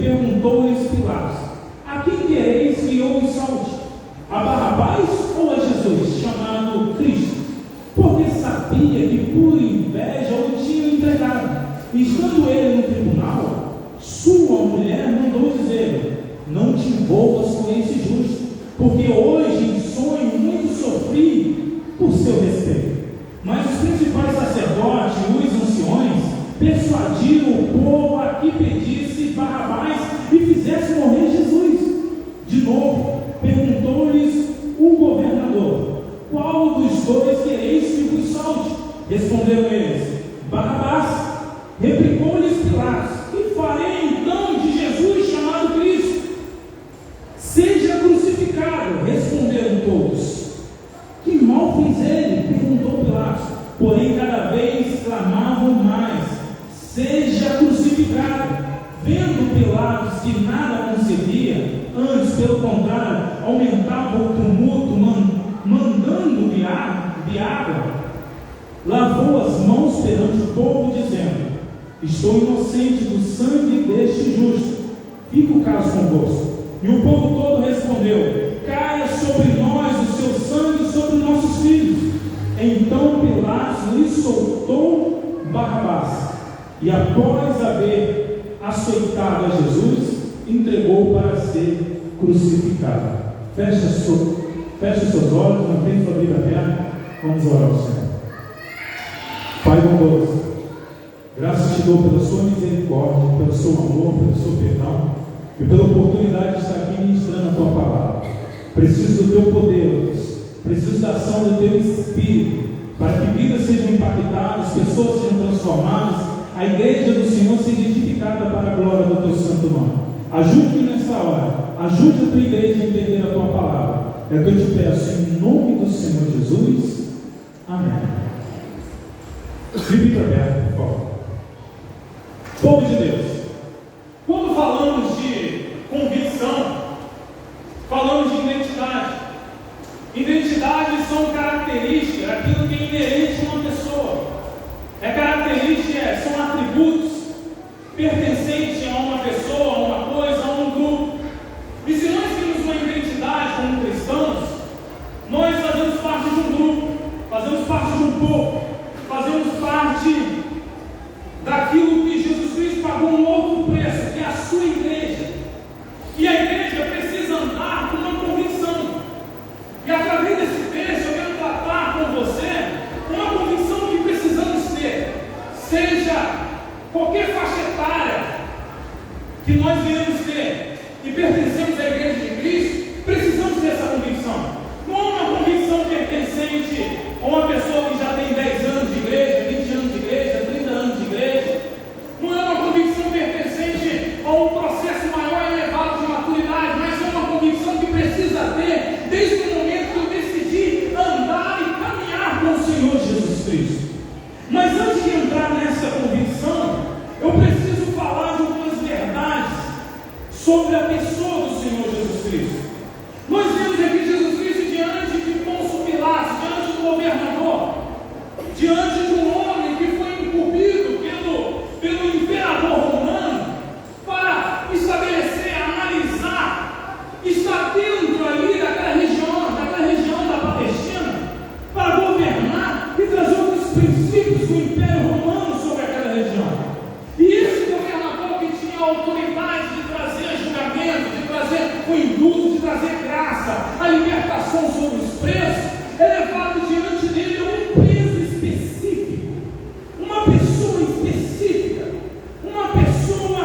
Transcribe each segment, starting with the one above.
perguntou-lhes Pilatos: a quem quereis que eu os salte? A Barrabás ou a Jesus, chamado Cristo? Porque sabia que por inveja o tinham entregado. E estando ele no tribunal, sua mulher mandou dizer: não te envolvas com esse justo, porque hoje em sonho muito sofri por seu respeito. Mas os principais sacerdotes e os anciões persuadiram o povo a que pedisse Barrabás e fizesse morrer Jesus. De novo, perguntou-lhes o governador: qual dos dois quereis que vos salte? Responderam eles: Barrabás. Replicou-lhes Pilatos: que farei então de Jesus chamado Cristo? Seja crucificado. Responderam todos. Que mal fez ele? Perguntou Pilatos. Porém cada vez clamavam mais: seja crucificado. Vendo Pilatos que nada concebia, antes pelo contrário aumentava o tumulto, mandando-lhe água, lavou as mãos perante o povo, dizendo: estou inocente do sangue deste justo, fica o caso convosco. E o povo todo respondeu: caia sobre nós o seu sangue e sobre nossos filhos. Então Pilatos lhe soltou Barrabás, e após haber açoitado a Jesus, entregou para ser crucificado. Feche seus olhos, mantém sua vida aberta. Vamos orar ao Senhor. Pai bondoso, graças te dou pela sua misericórdia, pelo seu amor, pelo seu perdão e pela oportunidade de estar aqui ministrando a tua palavra. Preciso do teu poder, Deus. Preciso da ação do teu Espírito, para que vidas sejam impactadas, pessoas sejam transformadas, a igreja do Senhor seja edificada para a glória do teu santo nome. Ajude-me nessa hora, ajude a tua igreja a entender a tua palavra. É o que eu te peço em nome do Senhor Jesus. Amém. Fique aberto, por favor. Povo de Deus, quando falamos de convicção, falamos de identidade. Identidades são características, aquilo que é inerente a uma pessoa. São atributos pertencentes a uma pessoa, a uma coisa, a um grupo. E se nós temos uma identidade como cristãos, nós fazemos parte de um grupo, fazemos parte de um povo, fazemos parte daquilo que Jesus Cristo pagou um outro preço, que é a sua igreja. E a igreja precisa andar com uma convicção. E através desse texto eu quero tratar com você uma convicção que precisamos ter. Seja qualquer faixa etária que nós viemos ter e pertencemos à igreja de Cristo, precisamos ter essa convicção. Não é uma convicção pertencente a uma pessoa que já tem 10 anos de igreja, 20 anos de igreja, 30 anos de igreja. Não é uma convicção pertencente a um processo maior e elevado de maturidade, mas é uma convicção que precisa ter desde o momento que eu decidi andar e caminhar com o Senhor Jesus Cristo. Mas antes de entrar nessa convicção, eu preciso falar de algumas verdades sobre a pessoa do Senhor Jesus Cristo. Nós vemos aqui Jesus Cristo diante de Pôncio Pilatos, diante do governador, diante de um homem que foi incumbido pelo imperador romano para estabelecer, analisar, estar dentro ali daquela região da Palestina, para governar e trazer os princípios do Império Romano sobre aquela região. E esse governador que tinha a autoridade de trazer julgamento, de trazer o indulto, de trazer graça, a libertação sobre os presos, é levado diante dele um preso específico, uma pessoa específica, uma pessoa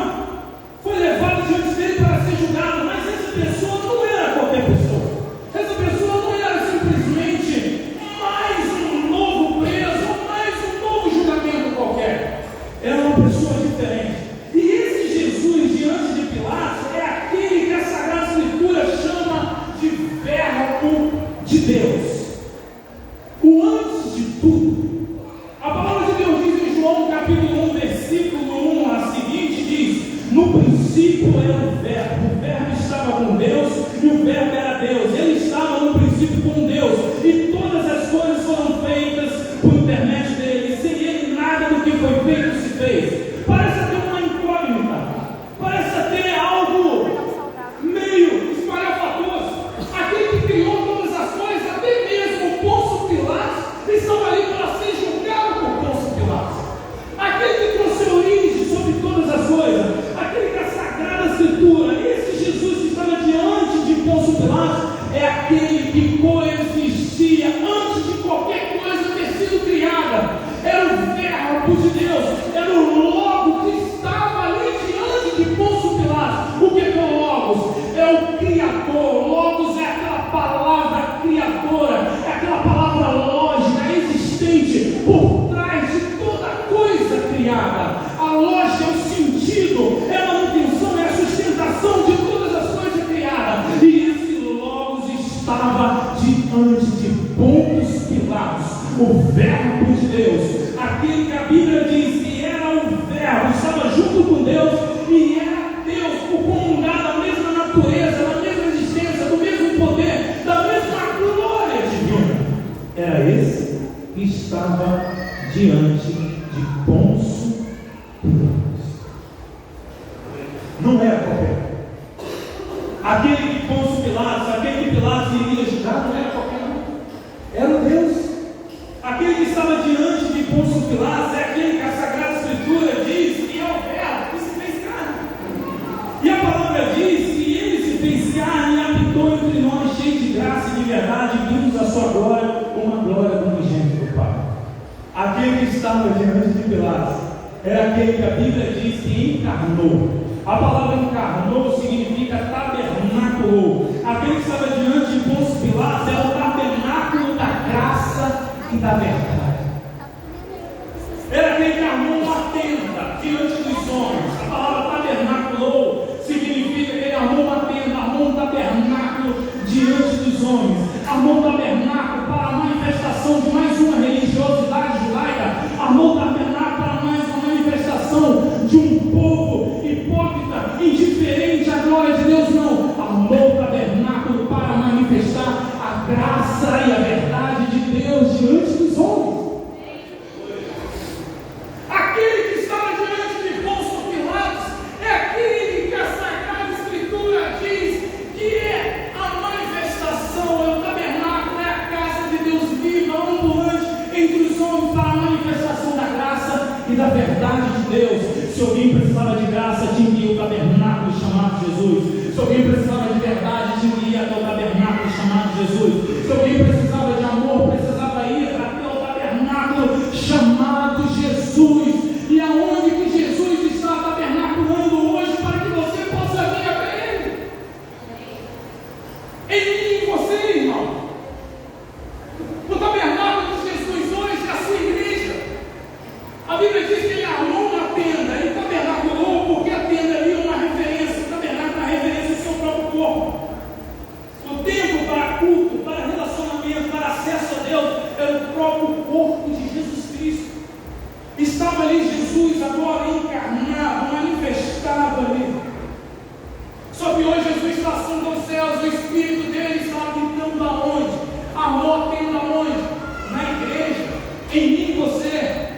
foi levada diante dele para ser julgada, mas essa pessoa não era qualquer pessoa. Essa pessoa não era simplesmente mais um novo preso, ou mais um novo julgamento qualquer. Era uma pessoa diferente. E esse Jesus diante de Pilatos é aquele que a Sagrada Escritura chama de Verbo de Deus. combustível, é a manutenção, é a sustentação de todas as coisas criadas. E esse Logos estava diante de Pôncio Pilatos, o Verbo de Deus, aquele que a Bíblia diz que era o Verbo, estava junto com Deus e era Deus, por comungar da mesma natureza, da mesma existência, do mesmo poder, da mesma glória divina. Era esse que estava diante de Pôncio Pilatos. Não era qualquer um. Aquele que Pôncio Pilatos, aquele que Pilatos iria julgar, não era qualquer um. Era o Deus. Aquele que estava diante de Pôncio Pilatos é aquele que a Sagrada Escritura diz que é o Verbo que se fez carne. E a palavra diz que ele se fez carne e habitou entre nós, cheio de graça e de verdade, e vimos a sua glória, uma glória do unigênito do Pai. Aquele que estava diante de Pilatos é aquele que a Bíblia diz que encarnou. A palavra encarnou significa tabernáculo. Aquele que estava diante de Pôncio Pilatos é o tabernáculo da graça e da verdade. Era aquele que armou uma tenda diante dos homens. A palavra tabernáculo significa que ele armou uma tenda, armou um tabernáculo diante dos homens, armou um tabernáculo para a manifestação de mais uma religiosidade judaica, armou um tabernáculo para mais uma manifestação de um povo hipócrita, indiferente à glória de Deus. Não, armou o tabernáculo para manifestar a graça e a verdade de Deus diante dos homens. Aquele que estava diante de Pôncio Pilatos é aquele que a Sagrada Escritura diz que é a manifestação, é o tabernáculo, é a casa de Deus viva, ambulante entre os homens para a manifestação da graça e da verdade de Deus. Se alguém precisava de graça, tinha que ir ao tabernáculo chamado Jesus. Se alguém precisava de verdade, tinha que ir até o tabernáculo chamado Jesus. Se alguém precisava de amor, precisava ir até o tabernáculo chamado Jesus. E aonde que Jesus está tabernaculando hoje para que você possa vir até Ele? Em mim e em você, irmão. O tabernáculo de Jesus hoje é a sua igreja. A Bíblia diz que ele armou uma tenda, ele tabernaculou porque a tenda ali é uma referência, o tabernáculo é uma referência ao seu próprio corpo. O templo para culto, para relacionamento, para acesso a Deus, era o próprio corpo de Jesus Cristo. Estava ali Jesus agora encarnado, manifestado ali. Só que hoje Jesus está ascendendo aos céus, o Espírito dele está habitando aonde? Armou a tenda aonde? Na igreja, em mim e você.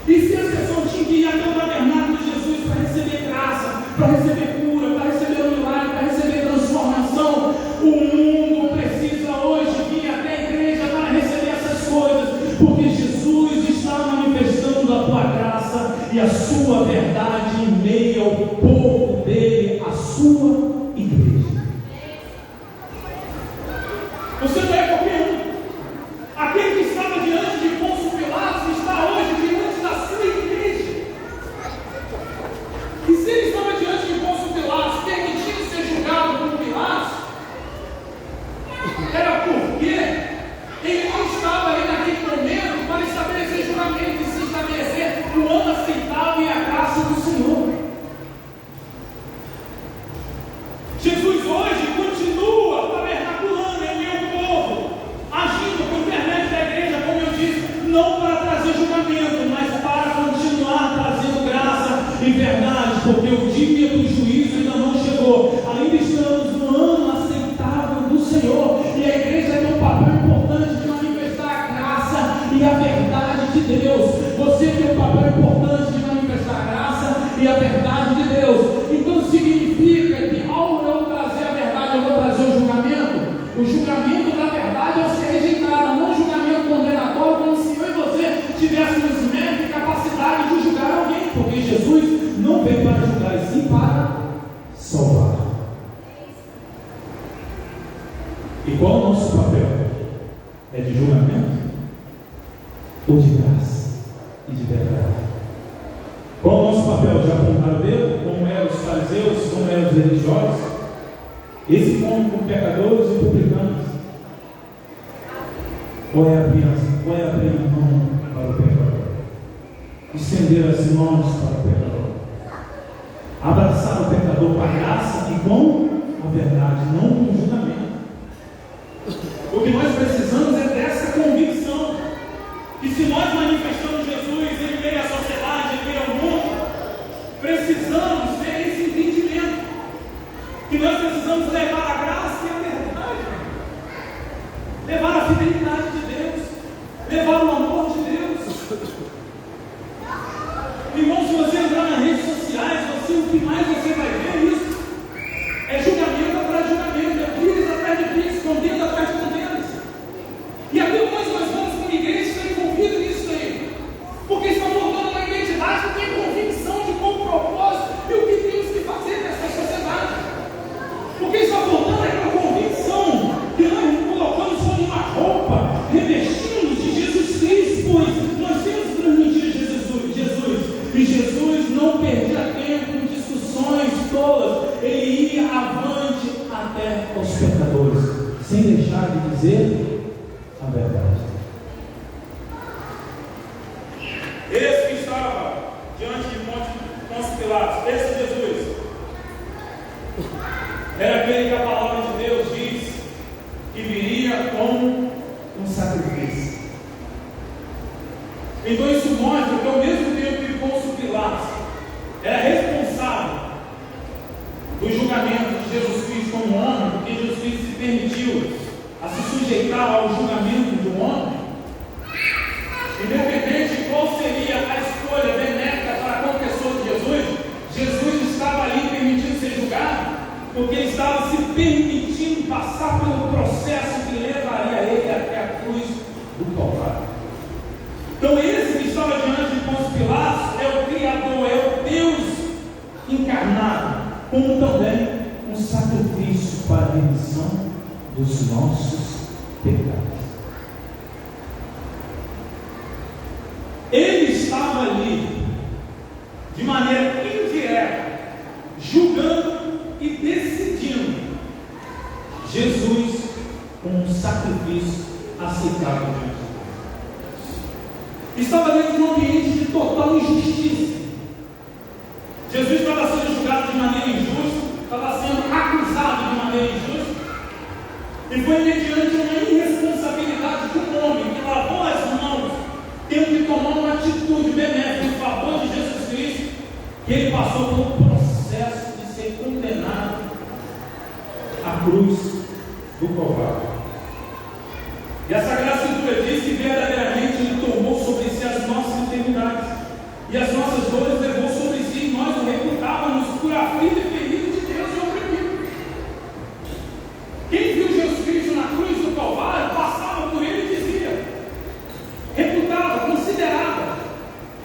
E se a pessoa tinha que ir até o tabernáculo de Jesus para receber graça, para receber cura, para receber um milagre, para receber transformação, o mundo precisa hoje vir até a igreja para receber essas coisas, porque Jesus está manifestando a tua graça e a sua verdade em meio ao povo dele, a sua igreja. Você não é qualquer um. Aquele que estava diante de Pôncio Pilatos está hoje diante da sua igreja. E se ele estava diante de Pôncio Pilatos, permitindo ser julgado por Pilatos, era porque ele não estava ali naquele momento para estabelecer julgamento e se estabelecer o ano aceitável e a graça do Senhor. Jesus hoje continua tabernaculando em meu povo, agindo por intermédio da igreja, como eu disse, não para trazer julgamento, mas para continuar trazendo graça e verdade, porque o dia do juízo ainda não chegou. Ainda estamos no ano aceitável do Senhor, e a igreja tem um papel importante de manifestar a graça e a verdade de Deus. Você tem um papel importante de manifestar a graça e a verdade de Deus. Então significa que ao eu trazer a verdade, eu vou trazer o julgamento. O julgamento da verdade é ser rejeitado, não julgamento condenatório, como se eu e você tivéssemos mérito e capacidade de julgar alguém, porque Jesus não veio para julgar, e sim para salvar. E qual o nosso papel? É de julgamento ou de graça e de verdade? Qual o nosso papel? De apontar o dedo, como eram os fariseus, como eram os religiosos? Esse como com pecadores e publicanos? Ou é abrir a mão para o pecador? Estender as mãos para o pecador? o pecador com a graça e com a verdade, não com o julgamento. O que nós precisamos é dessa convicção, que se nós manifestamos Jesus em meio à sociedade, em meio ao mundo, precisamos ter esse entendimento, que nós precisamos levar a graça e a verdade, levar a fidelidade de Deus, levar o amor de Deus. Irmão, se você entrar nas redes sociais, o que mais você vai ver é isso. É julgamento atrás de julgamento, é brigas atrás de brigas, contenda atrás de contendas. E aquilo nós vamos como igreja está envolvido nisso aí. Porque está voltando uma identidade que tem convicção de qual propósito e o que temos que fazer nessa sociedade. Porque está voltando aquela convicção que nós colocamos sobre uma roupa, revestindo de Jesus Cristo, pois nós temos que transmitir Jesus. E Jesus não perdia tempo em discussões tolas, ele ia avante até aos pecadores, sem deixar de dizer a verdade. Esse que estava diante de Pôncio Pilatos, esse Jesus, era aquele que a palavra de Deus diz que viria como um sacrifício. Então isso mostra que ao mesmo tempo que Pôncio Pilatos era responsável do julgamento de Jesus Cristo como homem, porque Jesus Cristo se permitiu a se sujeitar ao julgamento de um homem, independente de qual seria a escolha benéfica para a pessoa de Jesus, Jesus estava ali permitindo ser julgado, porque ele estava se permitindo passar pelo processo que levaria ele até a cruz do Calvário. Então esse que estava diante de Pôncio Pilatos é o Criador, é o Deus encarnado, como também um sacrifício para a remissão dos nossos pecados. Ele estava ali de maneira indireta, julgando e decidindo Jesus como um sacrifício aceitável diante de Deus. Estava dentro de um ambiente de total injustiça. Jesus estava sendo julgado de maneira injusta, estava sendo acusado de maneira injusta, e foi mediante uma irresponsabilidade de um homem que lavou as mãos, tendo que tomar uma atitude benéfica em favor de Jesus Cristo, que ele passou pelo processo de ser condenado à cruz do Calvário. E a Sagrada Escritura diz que verdadeiramente ele tomou sobre si as nossas enfermidades e as nossas dores levou sobre si, e nós o reputávamos por aflito e ferido de Deus e oprimido. Quem viu Jesus Cristo na cruz do Calvário passava por ele e dizia, reputava, considerava,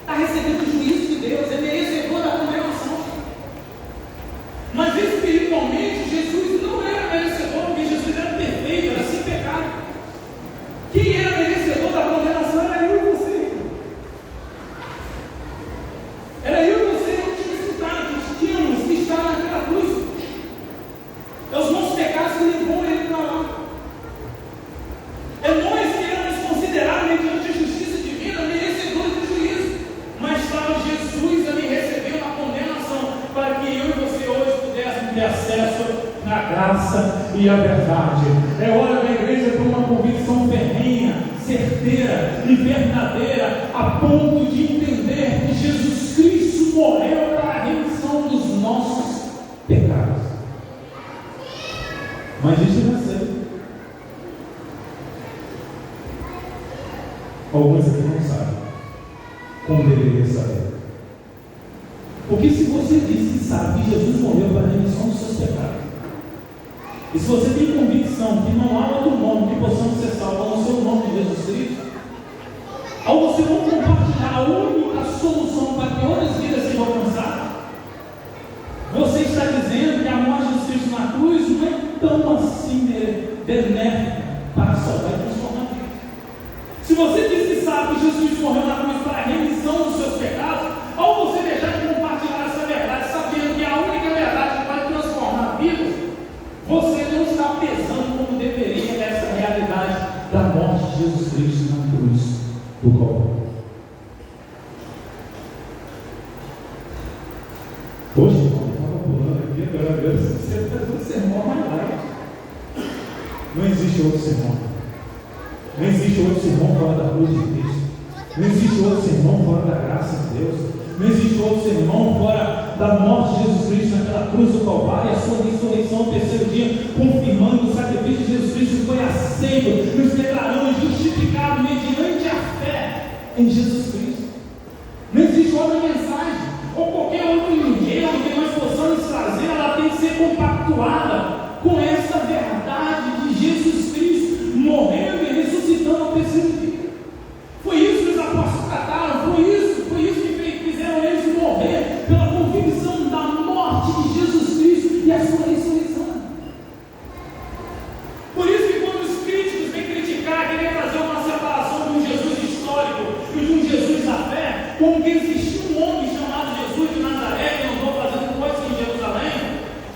está recebendo o juízo de Deus, é merecedor da condenação. Mas espiritualmente Jesus não era merecedor, porque Jesus era perfeito, era sem pecado. Quem era merecedor da condenação era eu e você. Era eu e você que tínhamos que estar naquela cruz. É os nossos pecados que levou ele para lá. É nós que éramos considerados, mediante a justiça divina, merecedores do juízo. Mas estava Jesus ali recebendo a condenação, para que eu e você hoje pudéssemos ter acesso na graça e a verdade. É hora da igreja ter uma convicção ferrenha, certeira e verdadeira, a ponto de entender que Jesus Cristo morreu para a remissão dos nossos pecados. Mas isso não é certo. Alguns aqui não sabem como deveria saber. Porque se você diz que sabe que Jesus morreu para a remissão dos seus pecados, e se você tem convicção que não há outro nome que possamos ser salvos a não ser o nome de Jesus Cristo, ao você não compartilhar a única solução para que outras vidas sejam alcançadas, você está dizendo que a morte de Jesus Cristo na cruz não é tão assim benéfica para salvar e transformar vidas. Se você diz que sabe que Jesus morreu na cruz para a remissão dos seus pecados, ao você deixar de compartilhar essa verdade, sabendo que é a única verdade que vai transformar vidas, você não está pesando como deveria essa realidade da morte de Jesus Cristo na cruz do Calvário. Hoje, irmão, eu estava pulando Glória a Deus. Você está fazendo um sermão mais light. Não existe outro sermão. Não existe outro sermão fora da cruz de Cristo. Não existe outro sermão fora da graça de Deus. Não existe outro sermão fora da morte de Jesus Cristo naquela cruz do Calvário, a sua ressurreição no terceiro dia, confirmando o sacrifício de Jesus Cristo foi aceito, nos declarando justificados mediante a fé em Jesus Cristo. Não existe outra mensagem, ou qualquer outro enredo que nós possamos trazer, ela tem que ser compactuada com essa verdade de Jesus Cristo morrendo e ressuscitando ao terceiro dia. Foi isso que os apóstolos trataram, foi isso que fizeram eles morrer pela convicção da morte de Jesus Cristo e a sua ressurreição. Por isso que quando os críticos vêm criticar, querer trazer uma separação de um Jesus histórico e de um Jesus da fé, como que existia um homem chamado Jesus de Nazaré, que andou fazendo coisas em Jerusalém,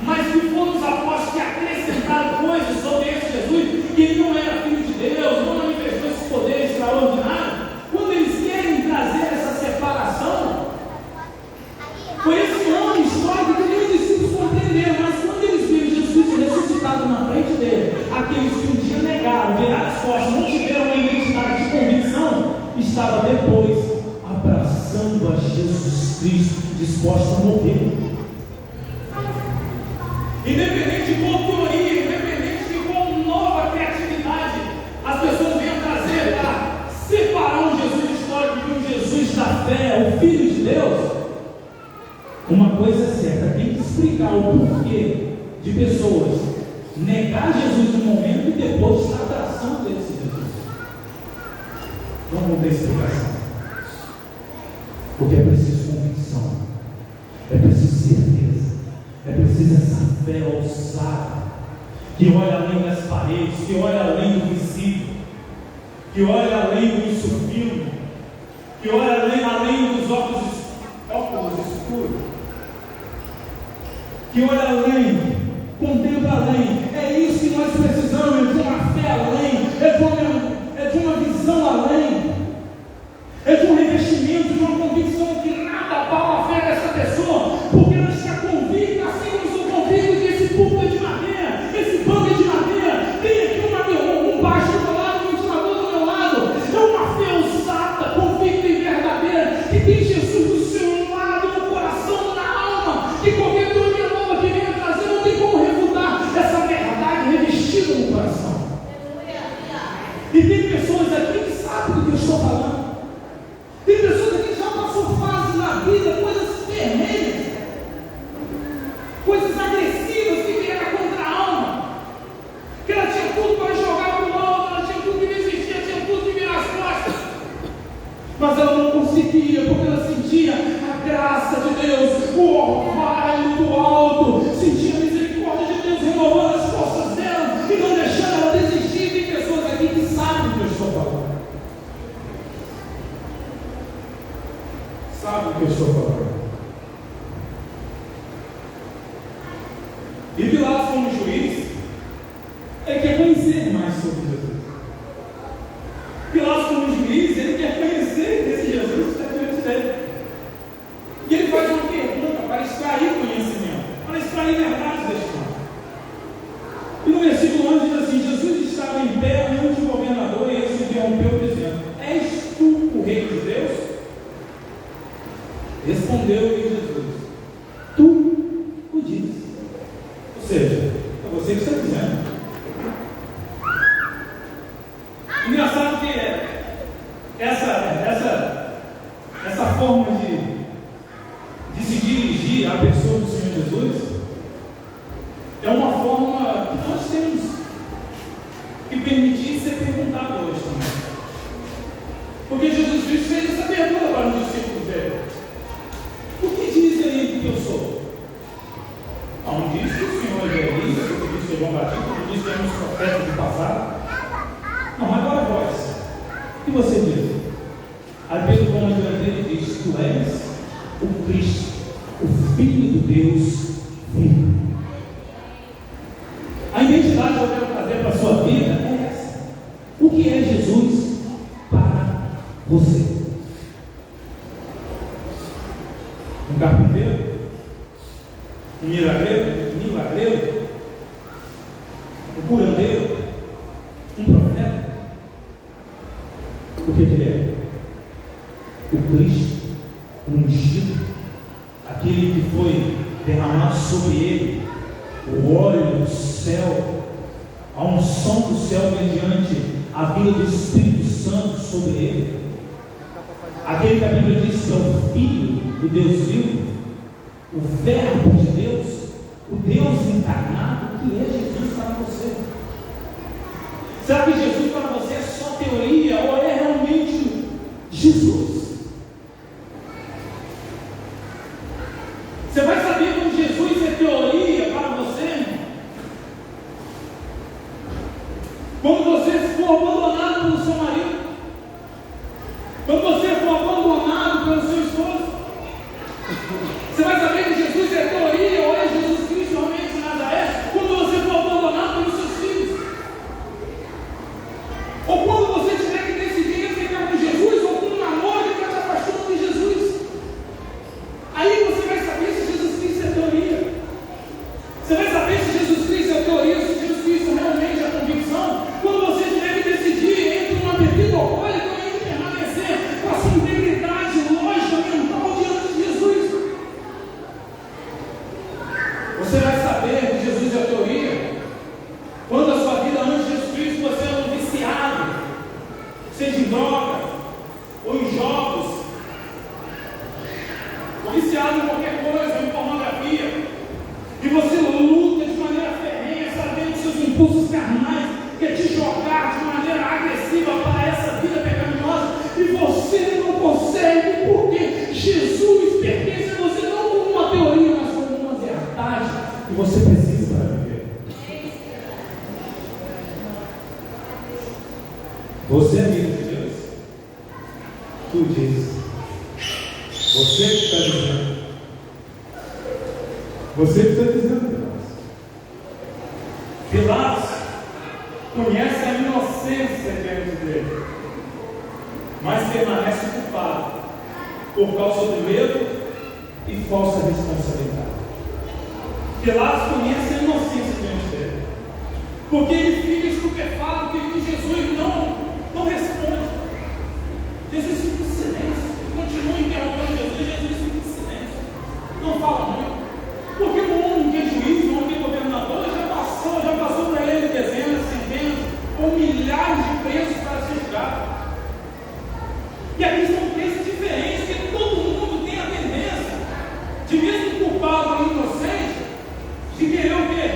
mas que foram os apóstolos que acrescentaram coisas sobre esse Jesus, que ele não era filho de Deus, não manifestou esse poder extraordinário. Quando eles querem trazer essa separação, foi esse homem histórico que nem os discípulos compreenderam, mas quando eles viram Jesus ressuscitado na frente dele, aqueles que um dia negaram, viraram as costas, não tiveram uma identidade de convicção, estava depois abraçando a Jesus Cristo, disposto a morrer. Independente de qual teoria, independente de qual nova criatividade as pessoas venham trazer para separar um Jesus histórico de um Jesus da fé, o Filho de Deus, uma coisa é certa, tem que explicar o porquê de pessoas negar Jesus no momento e depois estar abraçando esse Jesus. Não vamos ter explicação. Porque é preciso convicção, é preciso certeza, é preciso essa fé ousada, que olha além das paredes, que olha além do visível, que olha além do insufilme, que olha além dos óculos escuros, que olha além, contempla além. É isso que nós precisamos, é de uma fé além, é de uma visão além, é de um revestimento, de uma convicção que nada abala a fé dessa pessoa, porque ela está convicta, assim como sou convicto que esse púlpito é de madeira, esse banco é de madeira, tem aqui um baixo do meu lado, um ventilador do meu lado. É uma fé ousada, convicta e verdadeira, que tem Jesus do seu lado, no coração, na alma, que qualquer teoria nova que venha trazer não tem como refutar essa verdade revestida no coração. E tem pessoas aqui que sabem do que eu estou falando. Tem pessoas aqui que já passou fases na vida, coisas terrenas, coisas agressivas que vieram contra a alma, que ela tinha tudo para jogar para o alto, ela tinha tudo que não existia, tinha tudo que virar as costas, mas ela não conseguia, porque ela sentia a graça de Deus, o orvalho do alto, sentia a misericórdia de Deus renovando as forças dela e não deixando ela desistir. Tem pessoas aqui que sabem do que eu estou falando. Sabe o que eu estou falando? E Pilatos, como juiz, ele quer conhecer mais sobre Jesus. Pilatos, como juiz, ele quer conhecer esse Jesus que está diante dele. E ele faz uma pergunta para extrair conhecimento, para extrair verdades deste mundo. E no versículo 11 diz assim: Jesus estava em pé ante o governador e ele se interrompeu dizendo: És tu o rei de Deus? Respondeu-lhe Jesus: Tu o dizes. Ou seja, é você que está dizendo. Engraçado que essa forma de se dirigir à pessoa do Senhor Jesus é uma forma que nós temos que permitir ser perguntado hoje também. Porque Jesus Cristo fez essa pergunta para os discípulos dele: o que diz aí que eu sou? Um diz que o Senhor é Elias, outro diz que é João Batista, outro diz que é um dos profetas do passado. Não, agora vós, o que você diz? Aí Pedro, como diante diz: Tu és o Cristo, o Filho de Deus vivo. A identidade que eu quero trazer para a sua vida é essa. O que é Jesus para você? Um carpinteiro? Um milagreiro? um milagreiro, um curandeiro, um profeta. O que ele é? O Cristo, o ungido, aquele que foi derramado sobre ele o óleo do céu, a unção do céu mediante a vida do Espírito Santo sobre ele, aquele que a Bíblia diz que é o Filho do Deus vivo, o Verbo de Deus, o Deus encarnado, que é Jesus para você. Será que Jesus para você é só teoria ou é realmente Jesus? Você vai saber quando Jesus é teoria para você quando você for abandonado pelo seu marido, quando você for abandonado pelo seu esposo. Você vai saber que Jesus é teoria ou é Jesus Cristo realmente de Nazaré quando você for abandonado pelos seus filhos, ou quando você tiver que decidir ficar com Jesus ou com um namoro que está te afastando de Jesus. Aí você vai saber se Jesus Cristo é teoria. Você vai saber se Jesus Cristo é teoria, se Jesus Cristo realmente é convicção, quando você tiver que decidir entre uma bebida alcoólica ou entre permanecer com a sua integridade lógica, mental diante de Jesus. Você vai saber que Jesus é teoria quando a sua vida antes de Jesus Cristo você era um viciado, seja em drogas ou em jogos, ou viciado em qualquer coisa, em pornografia, e você luta de maneira ferrenha, sabendo que seus impulsos carnais quer te jogar de maneira agressiva para essa vida pecaminosa, e você não consegue, porque Jesus pertence a você não como uma teoria, mas como uma verdade que você precisa para viver. Você é filho de Deus? Tu diz. Você que está dizendo. Você que está dizendo, Pilatos. Pilatos conhece a inocência diante dele, mas permanece culpado por causa do medo e falsa responsabilidade. Pilatos conhece a inocência diante dele, porque ele fica estupefato que Jesus não responde. Jesus fica em silêncio, continua interrompendo Jesus, Jesus fica em silêncio, não fala muito, porque o homem que é juiz, o homem que é governador, já passou para ele dezenas, centenas ou milhares de presos para ser julgado. E aqui são presos diferentes, porque todo mundo tem a tendência de, mesmo culpado e inocente, de querer o quê?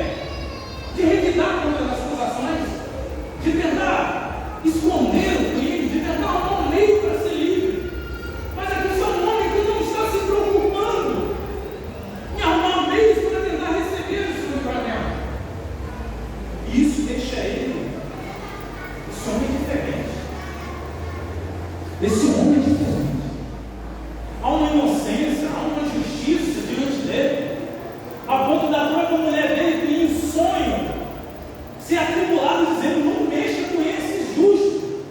De revidar contra as acusações, de tentar esconder o crime, de tentar arrumar um meio para ser livre. Mas aqui são um homem que não está se preocupando em arrumar meios para tentar receber o seu livramento. E isso deixa ele, esse homem diferente. Esse homem é diferente. Há uma inocência, há uma justiça diante dele, a ponto da própria mulher dele ter um sonho, ser atribulado, dizendo: não mexa com esse justo.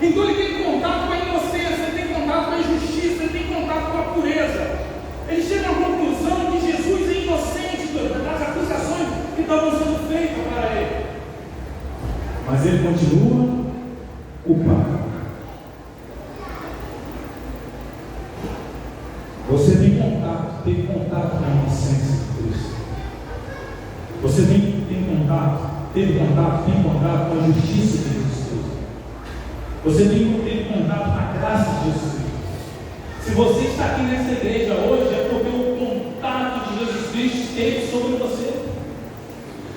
Então ele tem contato com a inocência, ele tem contato com a justiça, ele tem contato com a pureza. Ele chega à conclusão que Jesus é inocente das acusações que estavam sendo feitas para ele. Mas ele continua culpado. Você teve contato com a inocência de Cristo. Você teve contato com a justiça de Jesus Cristo. Você teve contato com a graça de Jesus Cristo. Se você está aqui nessa igreja hoje, é porque o contato de Jesus Cristo esteve sobre você.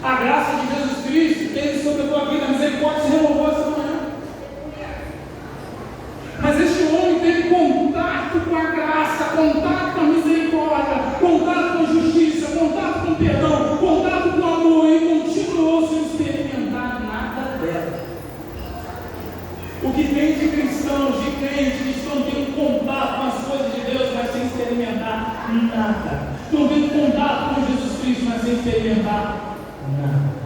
A graça de Jesus Cristo esteve sobre a tua vida. A misericórdia se renovou essa manhã. Mas este homem teve contato com a graça, contato com a misericórdia, contato com a justiça, contato com o perdão, contato com o amor, e continuou sem experimentar nada dela. O que tem de cristãos, de crentes que estão tendo contato com as coisas de Deus, mas sem experimentar nada. Estão tendo contato com Jesus Cristo, mas sem experimentar nada.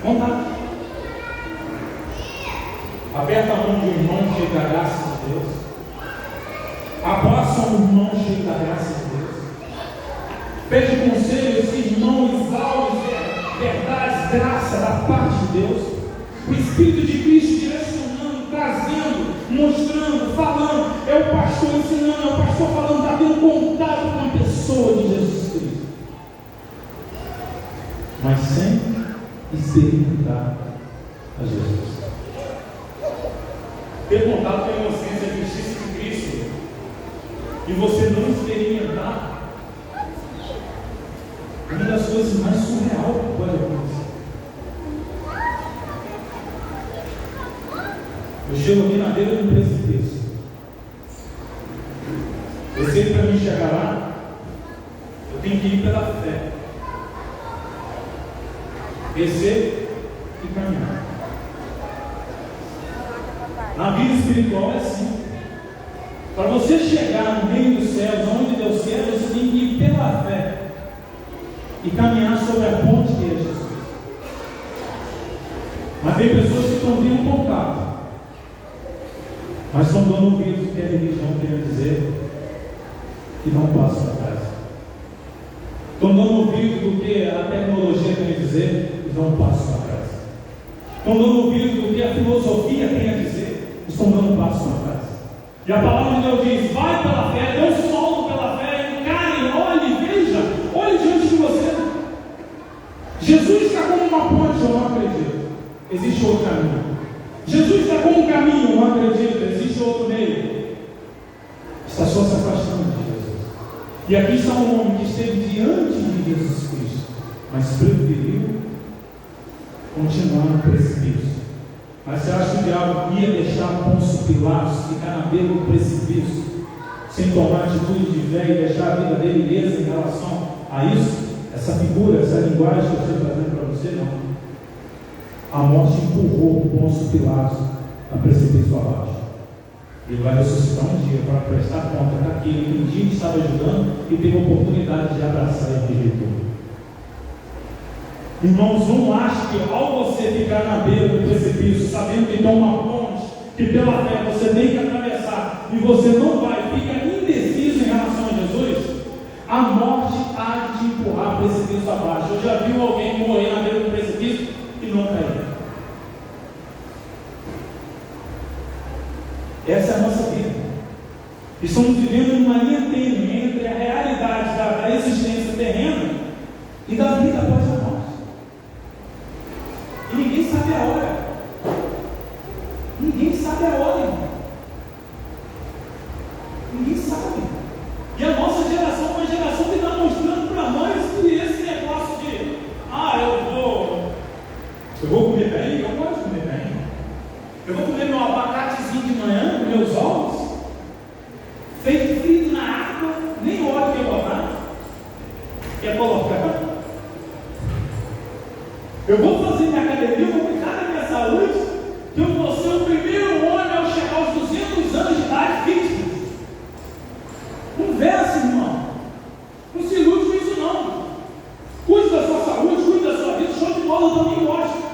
Contato. Aperta a mão de um irmão cheio da graça de Deus. Abraça um irmão cheio da graça de Deus. Pede conselhos, irmão, exalte verdades, graça da parte de Deus. O Espírito de Cristo direcionando, trazendo, mostrando, falando. É o pastor ensinando, é o pastor falando, está tendo contato com a pessoa de Jesus Cristo. Mas sem experimentar a Jesus. Ter contato com a inocência e a justiça de Cristo e você não experimentar, uma das coisas mais surreal que pode acontecer. Eu chego aqui na beira do precipício. Eu sei que para mim chegar lá, eu tenho que ir pela fé, descer e caminhar. Na vida espiritual é assim. Para você chegar no meio dos céus, onde Deus quer, você tem que ir pela fé e caminhar sobre a ponte que é Jesus. Mas tem pessoas que estão tendo contato, mas estão dando ouvidos do que a religião quer dizer e não passam atrás. Estão dando ouvido do que a tecnologia quer dizer e não passam atrás. Estão dando ouvido do que a filosofia tem a dizer, estão dando passo atrás. E a palavra de Deus diz: vai pela fé, Deus solta pela fé, encare, olhe, veja, olhe diante de você. Jesus está como uma ponte, eu não acredito. Existe outro caminho. Jesus está como um caminho, eu não acredito. Existe outro meio. Está só se afastando de Jesus. E aqui está um homem que esteve diante de Jesus Cristo, mas preferiu continuar no precipício. Mas você acha que o diabo ia deixar Pôncio Pilatos ficar na beira do precipício, sem tomar atitude de fé e deixar a vida dele ilesa em relação a isso? Essa figura, essa linguagem que eu estou trazendo para você, não. A morte empurrou Pôncio Pilatos a precipício abaixo. Ele vai ressuscitar um dia para prestar conta daquele que um dia estava ajudando e teve a oportunidade de abraçar e rejeitou. Irmãos, não ache que ao você ficar na beira do precipício, sabendo que tem uma ponte, que pela fé você tem que atravessar, e você não vai, fica indeciso em relação a Jesus, a morte há de te empurrar o precipício abaixo. Eu já vi alguém morrer na beira do precipício e não cair. Essa é a nossa vida. Estamos vivendo em uma linha tênue entre a realidade da existência terrena e da vida após a morte. E ninguém sabe a hora. Ninguém sabe a hora, irmão. Ninguém sabe. E a nossa geração é uma geração que está mostrando para nós que esse negócio de eu vou comer bem, eu gosto de comer bem. Eu vou comer meu abacatezinho de manhã, meus ovos, feito frito na água, nem óleo quer botar. Quer colocar? Eu vou fazer minha academia, eu vou cuidar da minha saúde, que eu vou ser o primeiro homem ao chegar aos 200 anos de idade fitness. Conversa, irmão. Não se ilude com isso, não. Cuide da sua saúde, cuide da sua vida, show de bola, eu também gosto.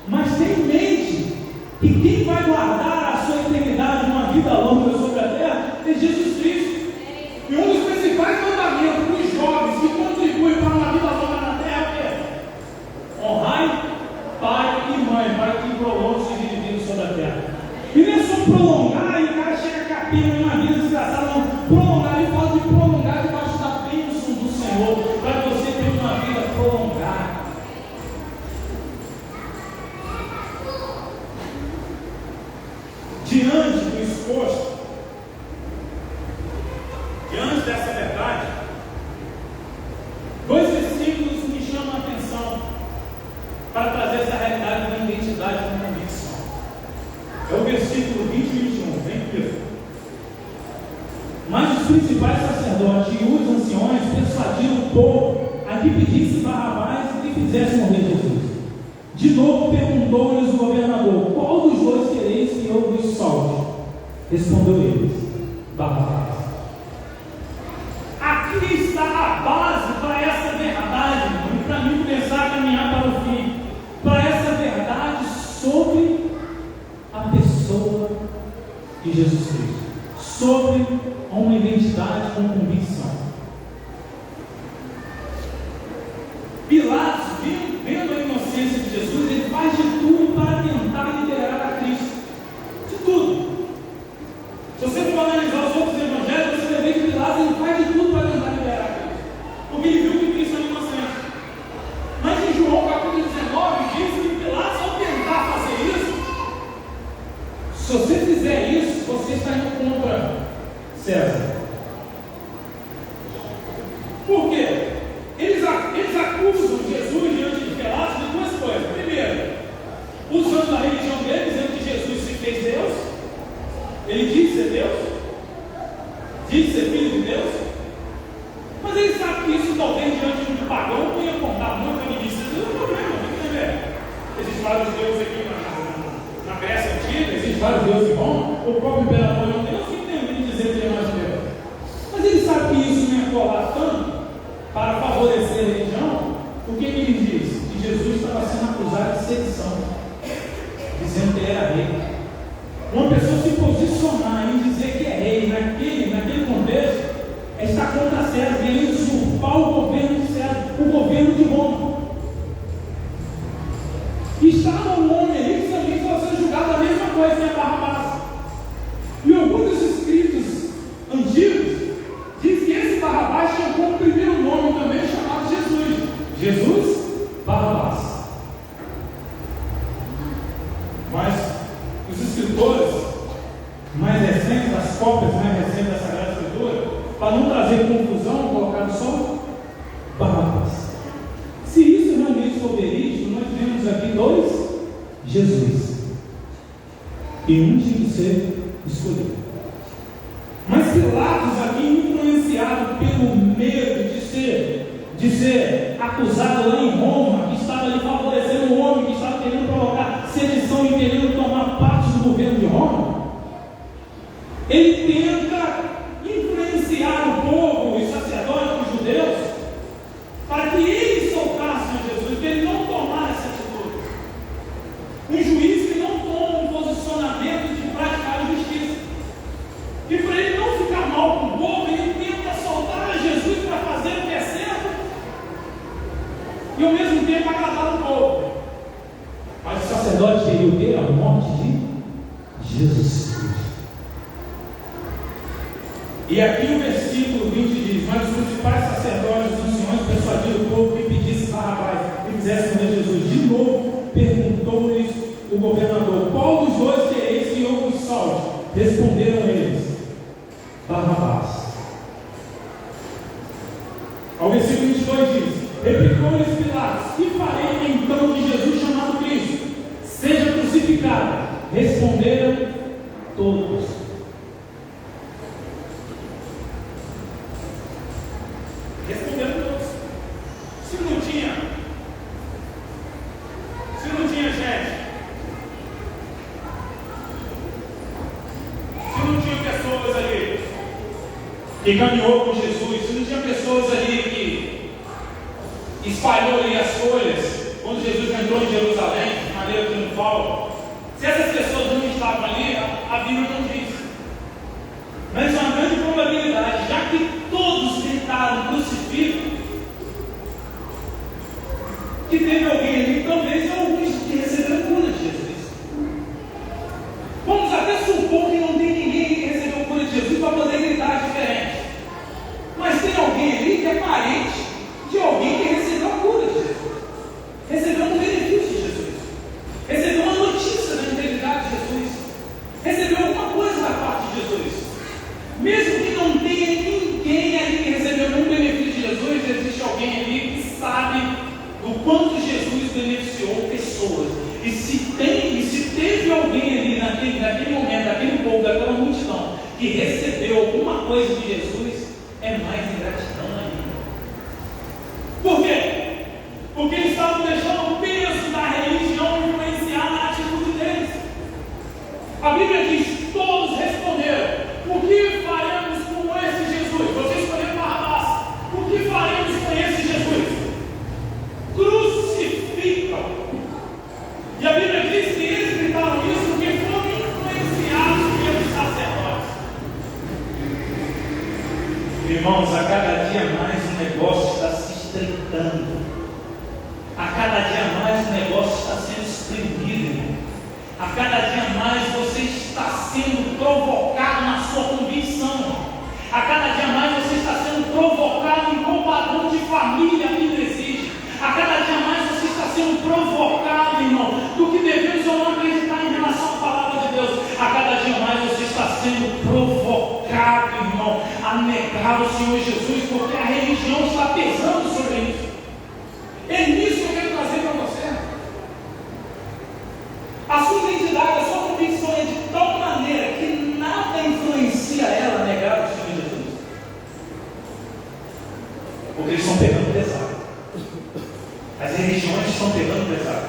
Mas tenha em mente que quem vai guardar a sua eternidade numa vida longa sobre a terra é Jesus Cristo. E um dos principais mandamentos para os jovens que contribuem para uma vida longa na terra é: honrai pai e mãe, para que prolongue os dias de vida sobre a terra. E não é só prolongar e o cara chega capinha em uma vida desgraçada, não. Prolongar, ele fala de prolongar debaixo da bênção do Senhor, para que você tenha uma vida prolongada. Diante do exposto, diante dessa verdade, dois versículos me chamam a atenção para trazer essa realidade da identidade e da convicção. É o versículo 20 e 21, vem comigo. Mas os principais sacerdotes e os anciões persuadiram o povo a que pedisse Barrabás e que fizesse morrer Jesus. De novo perguntou-lhes o governador: qual dos dois quereis que eu vos solte? Respondeu eles: Barrabás. Aqui está a base para essa verdade, e para mim começar a caminhar para o fim. Para essa verdade sobre a pessoa de Jesus Cristo, sobre uma identidade com convicção. Pilatos, vendo a inocência de Jesus, ele faz de tudo para tentar liberar a Cristo. De tudo. Se você for analisar os outros evangelhos, você vai ver que Pilatos ele faz de tudo para tentar liberar a Cristo. Porque ele viu que Cristo era inocente. Mas em João capítulo 19 diz que Pilatos, ao tentar fazer isso, se você fizer isso, você está indo contra César. Por quê? Eles acusam Jesus diante de Pilatos de duas coisas. Primeiro, usando a religião dele, dizendo que Jesus se fez Deus. Ele diz ser Deus, diz ser filho de Deus. Mas ele sabe que isso talvez diante de um pagão não ia contar muito. Ele disse: não é problema, tem que ver. Existem vários deuses aqui na Grécia Antiga, existem vários deuses bons. O próprio imperador é um Deus que tem que dizer que ele é mais Deus. Mas ele sabe que isso não ia colar tanto para favorecer a religião. O que ele diz? Que Jesus estava sendo acusado de sedição, dizendo que ele era rei. Uma pessoa se posicionar em dizer que é rei naquele contexto é estar contra César, ele usurpar o governo de César, o governo de Roma. E estava um homem ali que também estava sendo julgado da mesma coisa, que é Barrabás. E alguns dos escritos antigos diz que esse Barrabás tinha como primeiro nome também chamado Jesus. Jesus Barrabás. Mas os escritores mais recentes, as cópias mais recentes da Sagrada Escritura, para não trazer confusão, colocaram só Barrabás. Se isso realmente for verídico, nós temos aqui dois Jesus. E um tinha que ser escolhido. Mas Pilatos aqui, influenciado pelo medo de ser acusado lá em Roma, que estava ali favorecendo um homem que estava querendo provocar sedição e querendo tomar parte do governo de Roma, ele tenta influenciar o povo, os sacerdotes, os judeus, para que eles soltassem a Jesus, que ele não tomasse essa atitude. Um juiz que não toma um posicionamento de praticar justiça. E para ele não ficar mal com o povo, ele tenta soltar a Jesus para fazer o que é certo e ao mesmo tempo agradar o povo. Mas o sacerdote queria o quê? A morte de Jesus Cristo. E aqui o versículo 20 diz: mas os principais sacerdotes e os anciões persuadiram o povo que pedisse Barrabás e quisesse prender Jesus. De novo perguntou-lhes o governador: qual dos dois quereis que eu vos salte? Responderam eles: Barrabás. Ao versículo 22 diz: replicou-lhes Pilatos: que farei então de Jesus chamado Cristo? Seja crucificado. Responderam todos. Responderam todos. Se não tinha gente, se não tinha pessoas ali que caminhou com Jesus, se não tinha pessoas ali que espalhou ali as folhas quando Jesus entrou em Jerusalém de maneira triunfal, se essas pessoas não estavam ali, a Bíblia não diz. Mas é uma grande probabilidade, já que todos gritaram crucifico, que teve alguém ali, talvez alguns que receberam cura de Jesus. Vamos até supor que não tem ninguém que recebeu cura de Jesus para poder gritar diferente. Mas tem alguém ali que é parente de alguém que recebeu a cura de Jesus, recebeu um benefício de Jesus, recebeu uma notícia da integridade de Jesus, recebeu alguma coisa da parte de Jesus. Mesmo que não tenha ninguém ali que recebeu algum benefício de Jesus, existe alguém ali que sabe do quanto Jesus beneficiou pessoas. E se teve alguém ali naquele momento, daquele povo, daquela multidão, que recebeu alguma coisa de Jesus, é mais ingratidão ainda. Por quê? Porque eles estavam deixando o peso da religião influenciar na atitude deles. A Bíblia diz: todos responderam: o que faremos com esse Jesus? Vocês escolheram Barrabás. O que faremos com esse Jesus? Crucifica. E a Bíblia diz que eles gritaram isso porque foram influenciados pelos sacerdotes. Irmãos, a cada dia mais o negócio está se estreitando. A cada dia mais o negócio está sendo exprimido, irmão. A cada dia mais você está sendo provocado na sua convicção. A cada dia mais você está sendo provocado em qual padrão de família a Bíblia exige. A cada dia mais você está sendo provocado, irmão, do que devemos ou não acreditar em relação à palavra de Deus. A cada dia mais você está sendo provocado, irmão, a negar o Senhor Jesus, porque a religião está pesando sobre isso. É nisso que eu quero trazer para você. A sua identidade, a sua convicção é de tal maneira que nada influencia ela a negar o Senhor Jesus. Porque eles estão pegando pesado. As religiões estão pegando pesado.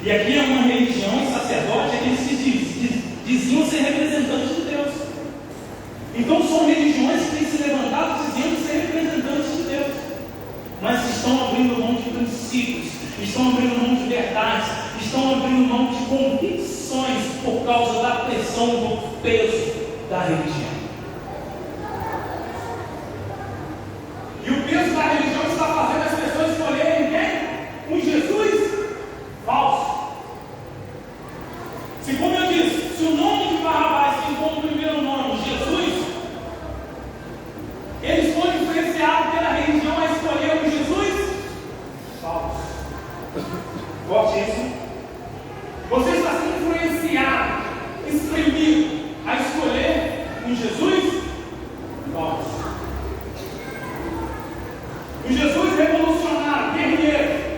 E aqui é uma religião e sacerdote que eles se diziam ser representantes de Deus. Então são religiões que têm se levantado dizendo ser representantes de Deus, mas estão abrindo mão de princípios, estão abrindo mão de verdades, estão abrindo mão de convicções por causa da pressão do peso da religião. E o peso da religião está fazendo as pessoas escolherem quem? Um Jesus falso. Se, como eu disse, se o nome de Barrabás tem como primeiro nome Jesus, eles foram influenciados pela religião a escolher um Jesus falso. Forte isso. Você está sendo influenciado, espremido a escolher um Jesus falso. Um Jesus revolucionário, guerreiro.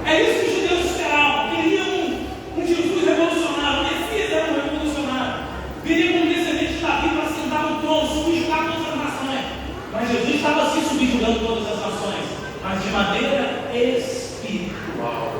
É isso que os judeus esperavam. Queriam um Jesus revolucionário. O Messias era um revolucionário. Viria como descendente de Davi para sentar no trono, subjugar todas as nações. Mas Jesus estava se subjugando todas as nações, mas de maneira espiritual.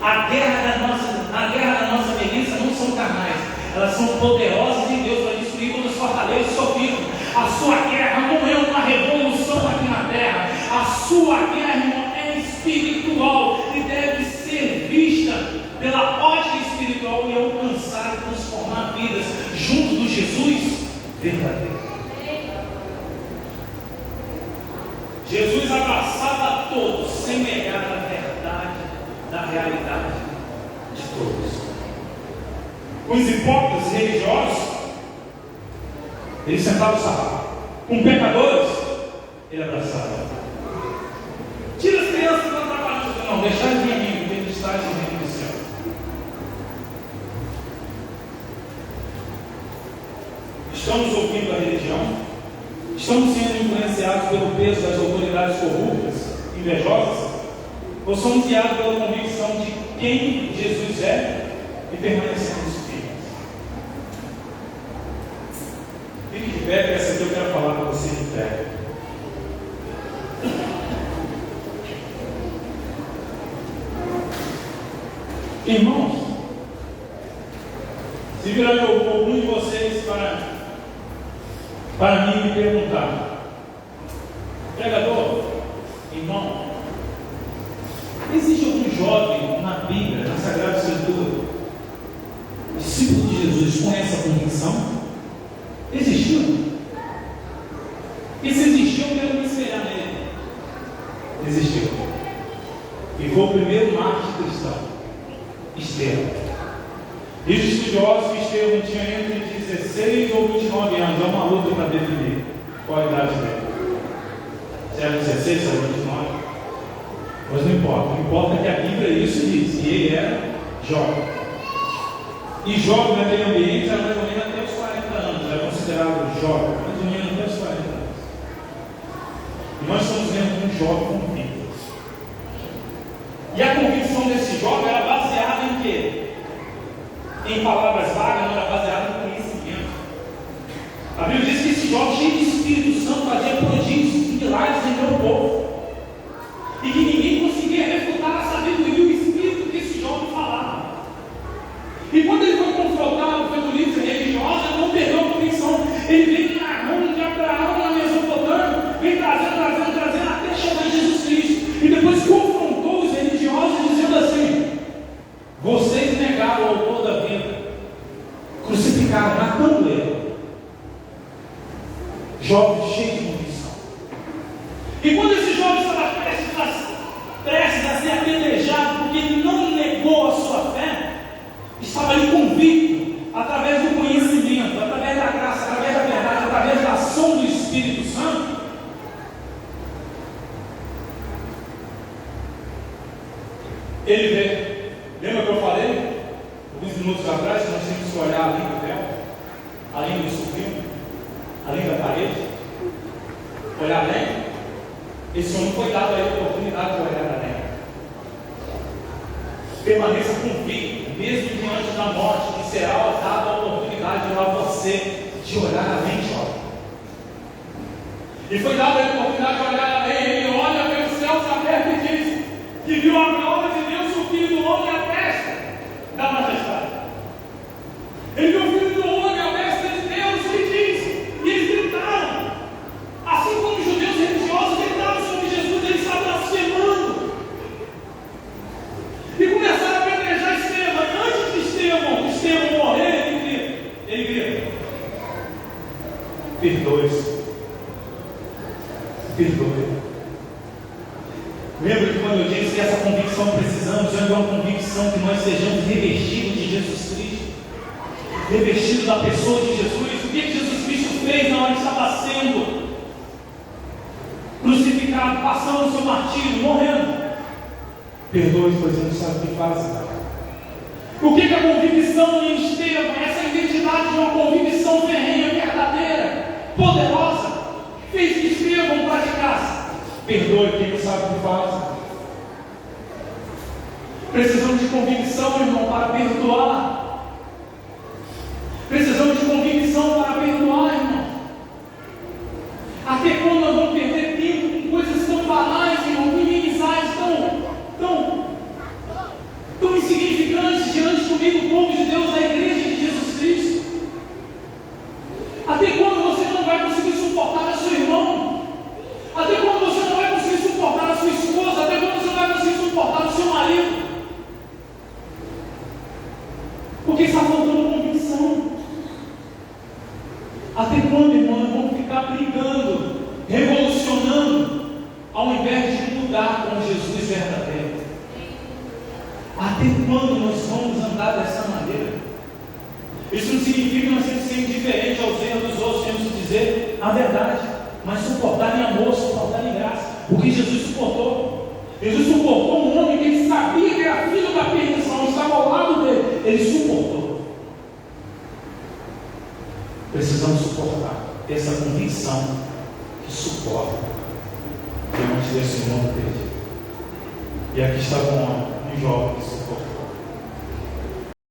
A guerra da nossa beleza não são carnais, elas são poderosas em Deus para destruir todas as fortalezas sofridas. A sua guerra não é uma revolução aqui na terra, a sua guerra, irmão, é espiritual e deve ser vista pela ótica espiritual e alcançar e transformar vidas junto do Jesus verdadeiro. Jesus abraçava todos sem negar a verdade da realidade de todos. Os hipócritas religiosos, ele sentava o sarrafo. Com pecadores, ele abraçava. Tira as crianças que estão atrapalhando. Não, deixar eles vir aqui, porque eles estão no reino do céu. Estamos ouvindo a religião? Estamos sendo influenciados pelo peso das autoridades corruptas, invejosas? Ou somos guiados pela convicção de quem Jesus é e permanecemos firmes? Fique de pé, que essa aqui eu quero falar para você de pé. Irmãos, se virar algum de vocês para mim me perguntar, pregador, irmão, existe algum jovem na Bíblia, na Sagrada Escritura, discípulo de Jesus, com essa convicção? Existiu? E se existiu, eu quero me espelhar nele. Existiu. E foi o primeiro mártir cristão, Estevão. Diz os estudiosos que Estevão tinha entre 16 ou 29 anos. É uma luta para definir qual a idade dele. Se era 16 ou 29. Mas não importa. O que importa é que a Bíblia isso diz. E ele era jovem. E jovem naquele ambiente era mais ou menos até os 40 anos. Era considerado jovem, mais ou menos até os 40 anos. E nós estamos vendo um jovem convicto. E a convicção desse jovem era baseada em quê? Em palavras vagas, não era baseada em conhecimento. A Bíblia diz que esse jovem, cheio de Espírito Santo, fazia prodígios e milagres em meu povo. E que ninguém conseguia refutar a sabedoria e o espírito que esse jovem falava. E quando ele foi confrontado pela polícia religiosa, ele não perdeu a convicção. Ele veio narrando de Abraão na Mesopotâmia, vem trazendo até chegar em Jesus Cristo. E depois confrontou os religiosos dizendo assim: vocês negaram o autor da vida, crucificaram, matando ele. Jovens cheios de convicção. E quando esse jovem estava prestes a ser apedrejado, porque ele não negou a sua fé, estava ali convicto, através do conhecimento, através da graça, através da verdade, através da ação do Espírito Santo, ele vê. Lembra que eu falei, alguns minutos atrás, que nós temos que olhar além do véu, além do sofrimento, além da parede, olhar além? Esse homem foi dado a ele a oportunidade de olhar além. Permaneça convicto, mesmo diante da morte, que será dada a oportunidade a você de olhar além, jovem. E foi dado a ele a oportunidade de olhar além. Ele olha, vê os céus abertos e diz que viu a glória de Deus, o Filho do Homem à destra da majestade. Ele viu o Filho do Homem à destra de Deus e diz, e eles gritaram, assim como os judeus religiosos gritaram sobre Jesus, ele estava blasfemando. E começaram a apedrejar Estevão. Antes de Estevão morrer, ele grita: perdoe-se. Perdoe. Lembra que quando eu disse que essa convicção precisamos, é uma convicção que nós sejamos revestidos de Jesus Cristo, revestidos da pessoa de Jesus. O que Jesus Cristo fez na hora que estava sendo crucificado, passando o seu martírio, morrendo? Perdoe, pois não sabe o que fazem. O que a convicção em Estevão, essa identidade de uma convicção ferrenha, verdadeira, poderosa, fez que Estevão praticasse? Perdoe quem não sabe o que faz. Precisamos de convicção, irmão, para perdoar. Precisamos de convicção para perdoar, irmão. Até quando nós vamos perder tempo com coisas tão banais, irmão, com inimizades tão insignificantes diante do meio do povo de Deus, da igreja de Jesus Cristo? Até quando você não vai conseguir suportar a seu irmão? Até quando você não vai conseguir suportar a sua esposa? Até quando você não vai conseguir suportar o seu marido? Porque está faltando convicção. Até quando, irmão, vamos ficar brigando, revolucionando, ao invés de mudar com Jesus verdadeiro? Até quando nós vamos andar dessa maneira? Isso não significa que nós temos que ser indiferentes aos erros dos outros, temos que dizer a verdade, mas suportar em amor, suportar em graça. O que Jesus suportou? Jesus suportou um homem que ele sabia que era filho da perdição, estava ao lado dele, ele suportou. Precisamos suportar, ter essa convicção que suporta diante desse mundo perdido. E aqui estava um jovem que suportou.